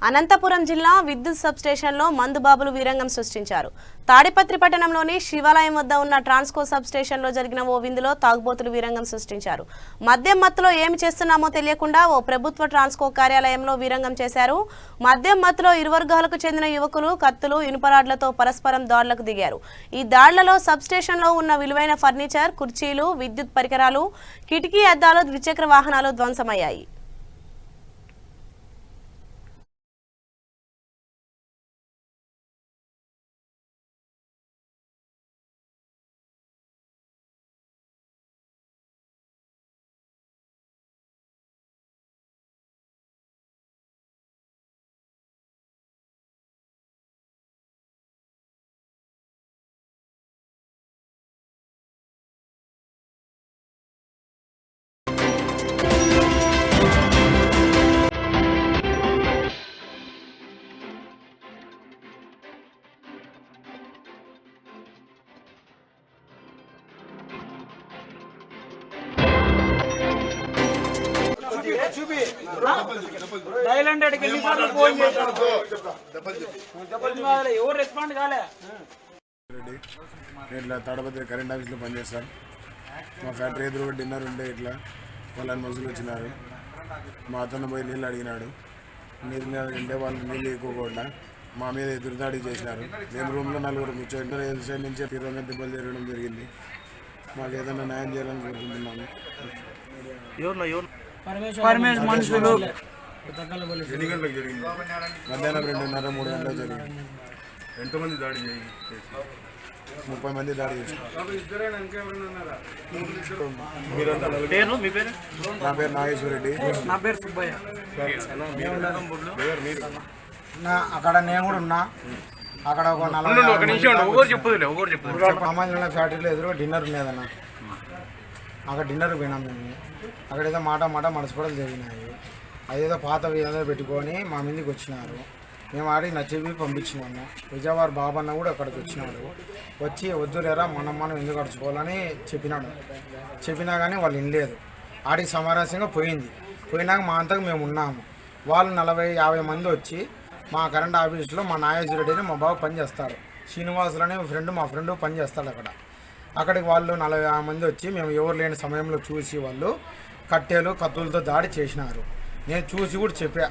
అనంతపురం జిల్లా విద్యుత్ సబ్స్టేషన్లో మందుబాబులు వీరంగం సృష్టించారు. తాడిపత్రి పట్టణంలోని శివాలయం వద్ద ఉన్న ట్రాన్స్కో సబ్స్టేషన్లో జరిగిన ఓ విందులో తాగుబోతులు వీరంగం సృష్టించారు. మద్యం మత్తులో ఏమి చేస్తున్నామో తెలియకుండా ఓ ప్రభుత్వ ట్రాన్స్కో కార్యాలయంలో వీరంగం చేశారు. మద్యం మత్తులో ఇరు వర్గాలకు చెందిన యువకులు కత్తులు, ఇనుపరాడ్లతో పరస్పరం దాడులకు దిగారు. ఈ దాడులలో సబ్స్టేషన్లో ఉన్న విలువైన ఫర్నిచర్, కుర్చీలు, విద్యుత్ పరికరాలు, కిటికీ అద్దాలు, ద్విచక్ర వాహనాలు ధ్వంసమయ్యాయి. ఇట్లా తాడపత్రి కరెంట్ ఆఫీస్లో పనిచేస్తాను. మా ఫ్యాక్టరీ ఎదురు డిన్నర్ ఉంటే ఇట్లా వాళ్ళని మనుషులు వచ్చినారు. మా అతను పోయి నీళ్ళు అడిగినాడు. నీళ్ళు ఉంటే వాళ్ళు నీళ్ళు ఎక్కువకుండా మా మీద ఎదురుదాడి చేసినారు. మేము రూమ్లో నలుగురు కూర్చోండి. ఎదురు సైడ్ నుంచి తీవ్రంగా దెబ్బలు జరగడం జరిగింది. మాకు ఏదైనా న్యాయం చేయాలని కోరుకుంటున్నాను. మనుషులు ఎన్ని గంటలకు జరిగింది? మధ్యాహ్నం 2:30, 3 గంటలకు జరిగింది. ఎంతమంది దాడి 30 మంది దాడి చేశారు. నా పేరు నాగేశ్వర రెడ్డి. నా పేరు సుబ్బయ్య. అక్కడ నేను కూడా ఉన్నా. అక్కడ ఒక 40 సామాన్యుల ఫ్యాక్టరీలో ఎదురు డిన్నర్ ఉండేదన్న. అక్కడ డిన్నర్ పోయినాం మేము. అక్కడ ఏదో మాట మనస్పడలు జరిగినాయి. అదేదో పాత ఏదో పెట్టుకొని మా మీదకి వచ్చినారు. మేము ఆడి నచ్చేవి పంపించినాము. విజయవాడ బాబన్న కూడా అక్కడికి వచ్చినాడు. వచ్చి వద్దులేరా మనం ఎందుకు అడుచుకోవాలని చెప్పినా కానీ వాళ్ళు వినలేదు. ఆడికి సమరస్యంగా పోయినాక మా అంతకు మేము ఉన్నాము. వాళ్ళు 40-50 మంది వచ్చి మా కరెంట్ ఆఫీస్లో మా నాగేశ్వర రెడ్డిని మా బాబు పనిచేస్తారు. శ్రీనివాసులు అనే మా ఫ్రెండ్ పనిచేస్తాడు అక్కడికి వాళ్ళు 40-50 మంది వచ్చి మేము ఎవరు లేని సమయంలో చూసి వాళ్ళు కట్టెలు, కత్తులతో దాడి చేసినారు. నేను చూసి కూడా చెప్పా,